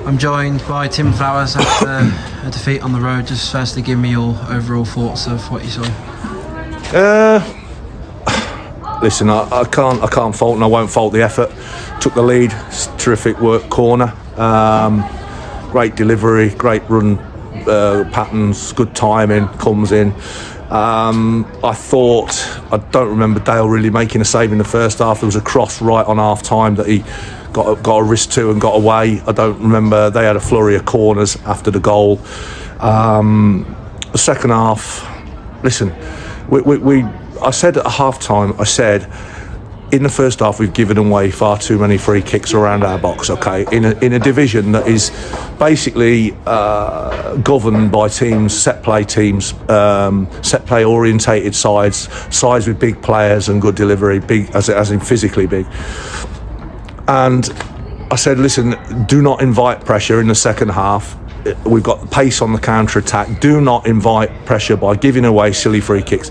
I'm joined by Tim Flowers after a defeat on the road. Just firstly, give me your overall thoughts of what you saw. Listen, I can't fault, and I won't fault the effort. Took the lead, terrific work corner, great delivery, great run patterns, good timing, comes in. I don't remember Dale really making a save in the first half. There was a cross right on half time that he got a wrist to and got away. I don't remember. They had a flurry of corners after the goal. The second half, listen, I said at half time, in the first half we've given away far too many free kicks around our box, okay, in a division that is basically governed by set play orientated sides with big players and good delivery, big as in physically big. And I said, listen, do not invite pressure in the second half. We've got pace on the counter-attack. Do not invite pressure by giving away silly free kicks.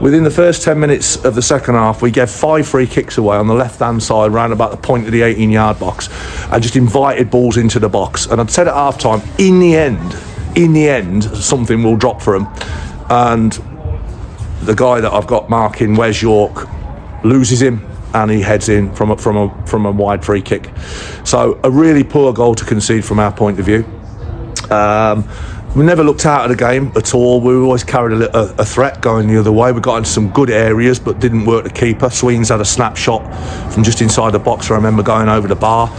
Within the first 10 minutes of the second half, we gave 5 free kicks away on the left-hand side, round about the point of the 18-yard box, and just invited balls into the box. And I'd said at half-time, in the end, something will drop for them. And the guy that I've got marking, Wes York, loses him, and he heads in from a wide free kick. So a really poor goal to concede from our point of view. We never looked out of the game at all. We always carried a threat going the other way. We got into some good areas but didn't work the keeper. Sweens had a snapshot from just inside the box. I remember going over the bar.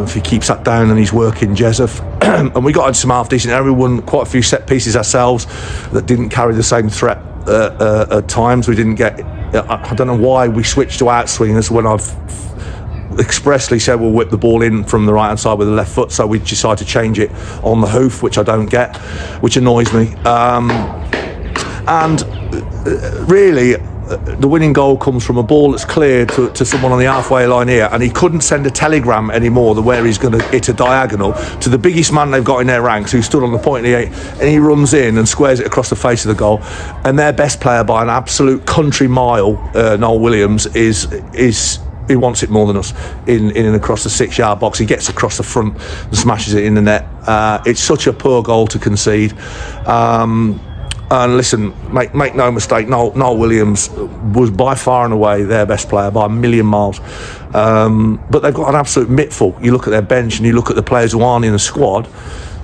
If he keeps that down, and he's working Joseph. And we got into some half decent area. We won quite a few set pieces ourselves that didn't carry the same threat at times. We didn't get, I don't know why we switched to outswingers when I've expressly said we'll whip the ball in from the right hand side with the left foot, so we decided to change it on the hoof, which I don't get, which annoys me. And really the winning goal comes from a ball that's cleared to someone on the halfway line here, and he couldn't send a telegram anymore where he's going to hit a diagonal to the biggest man they've got in their ranks, who stood on the point of the 8, and he runs in and squares it across the face of the goal. And their best player by an absolute country mile, Noel Williams, he wants it more than us in and across the 6-yard box. He gets across the front and smashes it in the net. It's such a poor goal to concede. And listen, make no mistake, Noel Williams was by far and away their best player by a million miles. But they've got an absolute mittful. You look at their bench and you look at the players who aren't in the squad.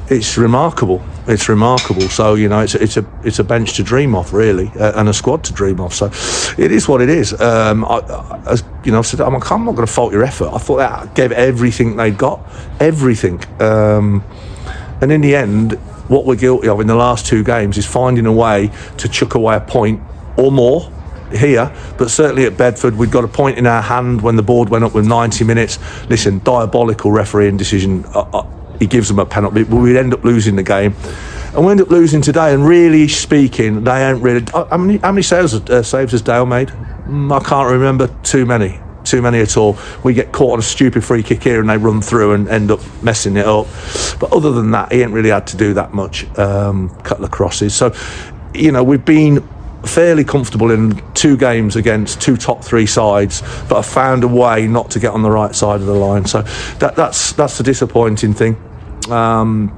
It's remarkable. So it's a bench to dream of, really, and a squad to dream of. So it is what it is. I said, I'm not going to fault your effort. I thought that gave everything they'd got, everything. And in the end, what we're guilty of in the last 2 games is finding a way to chuck away a point or more here, but certainly at Bedford we'd got a point in our hand when the board went up with 90 minutes. Listen, diabolical refereeing decision. He gives them a penalty, but we'd end up losing the game, and we end up losing today. And really speaking, they ain't really. How many saves has Dale made? I can't remember too many at all. We get caught on a stupid free kick here, and they run through and end up messing it up. But other than that, he ain't really had to do that much. Couple of crosses. So, we've been fairly comfortable in 2 games against 2 top 3 sides, but have found a way not to get on the right side of the line. So that's the disappointing thing. And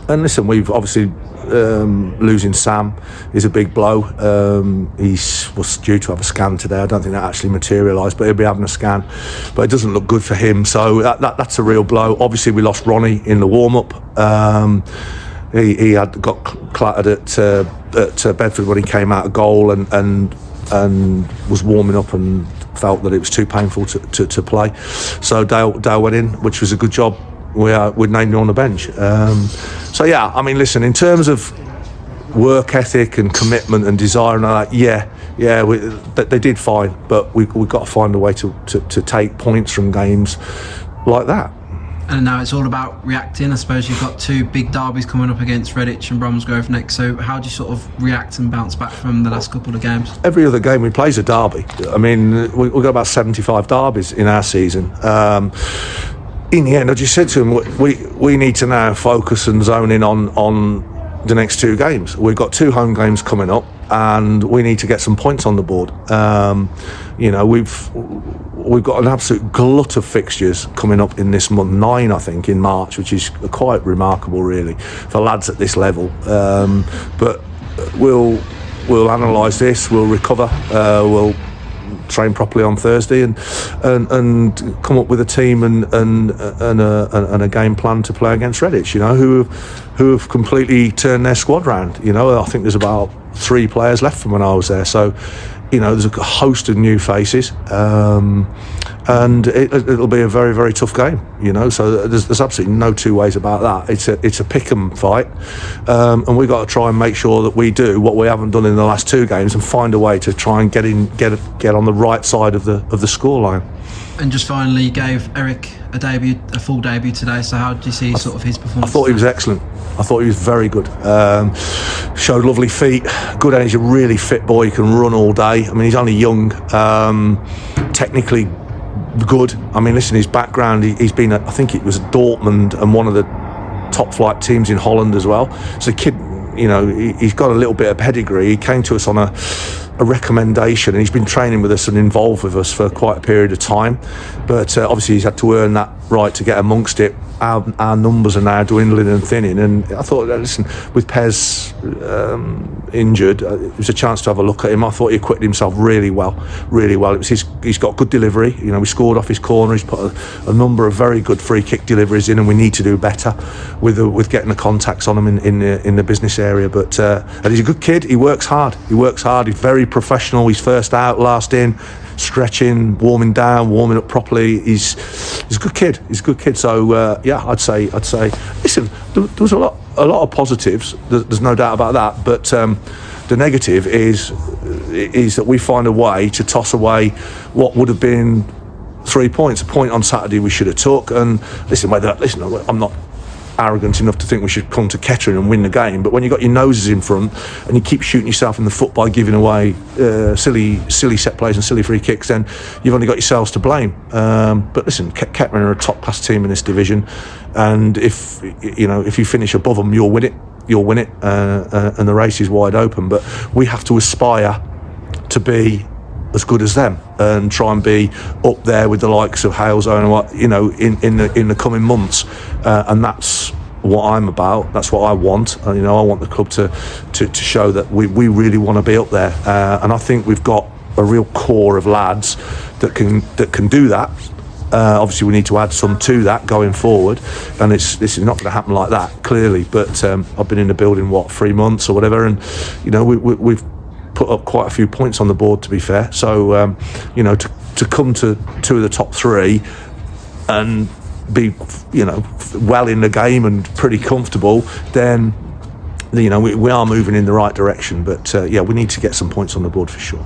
listen, we've obviously losing Sam is a big blow. He was due to have a scan today. I don't think that actually materialised, but he'll be having a scan. But it doesn't look good for him. So that's a real blow. Obviously, we lost Ronnie in the warm-up. He had got clattered at Bedford when he came out of goal and was warming up and felt that it was too painful to play. So Dale went in, which was a good job. We'd named him on the bench. Listen, in terms of work ethic and commitment and desire and all that, they did fine, but we've got to find a way to take points from games like that. And now it's all about reacting. I suppose you've got 2 big derbies coming up against Redditch and Bromsgrove next. So how do you sort of react and bounce back from the last couple of games? Every other game we play is a derby. I mean, we've got about 75 derbies in our season. In the end, I just said to him, we need to now focus and zone in on the next 2 games. We've got 2 home games coming up, and we need to get some points on the board. we've got an absolute glut of fixtures coming up in this month, 9 I think in March, which is quite remarkable really for lads at this level. But we'll analyse this, we'll recover, we'll train properly on Thursday and come up with a team and a game plan to play against Redditch, you know, who have completely turned their squad round. You know, I think there's about 3 players left from when I was there, so you know, there's a host of new faces, and it'll be a very, very tough game, you know, so there's absolutely no two ways about that. It's a pick 'em fight, and we've got to try and make sure that we do what we haven't done in the last 2 games and find a way to try and get on the right side of the scoreline. And just finally, you gave Eric a full debut today, so how did you see sort of his performance? I thought he was excellent. I thought he was very good. Showed lovely feet, good energy, really fit boy. He can run all day. I mean, he's only young, technically good. I mean, listen, his background, he's been I think it was Dortmund and one of the top flight teams in Holland as well. So the kid, you know, he's got a little bit of pedigree. He came to us on a recommendation, and he's been training with us and involved with us for quite a period of time, but obviously he's had to earn that right to get amongst it. Our numbers are now dwindling and thinning, and I thought, listen, with Pez injured, it was a chance to have a look at him. I thought he acquitted himself really well. It was he's got good delivery. You know, we scored off his corner. He's put a number of very good free kick deliveries in, and we need to do better with getting the contacts on him in the business area. But and he's a good kid. He works hard. He's very professional. He's first out, last in, stretching, warming down, warming up properly. He's a good kid. So yeah, I'd say. Listen, there was a lot of positives. There's no doubt about that. But the negative is that we find a way to toss away what would have been 3 points. A point on Saturday we should have took. And listen, I'm not arrogant enough to think we should come to Kettering and win the game, but when you've got your noses in front and you keep shooting yourself in the foot by giving away silly set plays and silly free kicks, then you've only got yourselves to blame. But listen, Kettering are a top class team in this division, and if you finish above them, you'll win it, and the race is wide open. But we have to aspire to be as good as them and try and be up there with the likes of Halezone and what, you know, in the coming months, and that's what I'm about. That's what I want. You know, I want the club to show that we really want to be up there, and I think we've got a real core of lads that can do that. Obviously we need to add some to that going forward, and this is not going to happen like that, clearly, but I've been in the building 3 months or whatever, and you know, we've put up quite a few points on the board, to be fair. So you know, to come to 2 of the top 3 and be, you know, well in the game and pretty comfortable, then, you know, we are moving in the right direction. But yeah, we need to get some points on the board for sure.